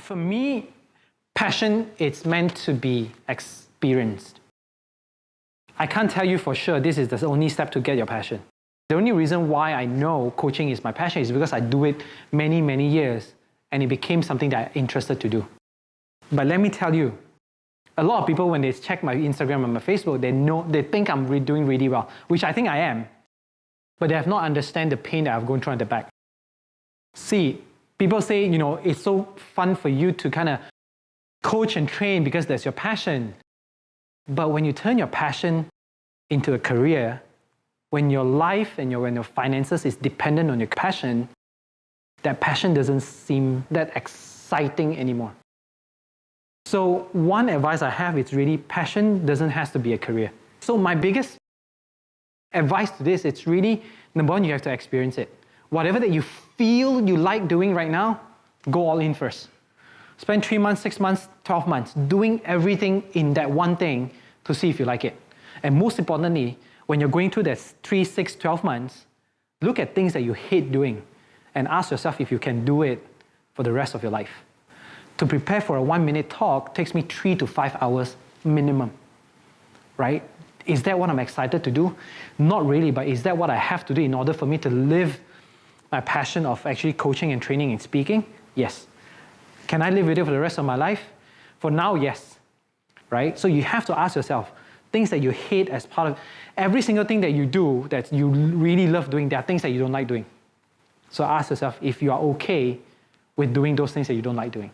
For me, passion is meant to be experienced. I can't tell you for sure this is the only step to get your passion. The only reason why I know coaching is my passion is because I do it many, many years and it became something that I'm interested to do. But let me tell you, a lot of people, when they check my Instagram and my Facebook, they think I'm doing really well, which I think I am. But they have not understand the pain that I've gone through at the back. See, people say, it's so fun for you to kind of coach and train because that's your passion. But when you turn your passion into a career, when your life and when your finances is dependent on your passion, that passion doesn't seem that exciting anymore. So one advice I have is really passion doesn't have to be a career. So my biggest advice to this, it's really, number one, you have to experience it. Whatever that you feel you like doing right now, go all in first. Spend 3 months, 6 months, 12 months doing everything in that one thing to see if you like it. And most importantly, when you're going through that 3, 6, 12 months, look at things that you hate doing and ask yourself if you can do it for the rest of your life. To prepare for a 1-minute talk takes me 3 to 5 hours minimum, right? Is that what I'm excited to do? Not really, but is that what I have to do in order for me to live my passion of actually coaching and training and speaking? Yes. Can I live with it for the rest of my life? For now, yes, right? So you have to ask yourself, things that you hate as part of, every single thing that you do that you really love doing, there are things that you don't like doing. So ask yourself if you are okay with doing those things that you don't like doing.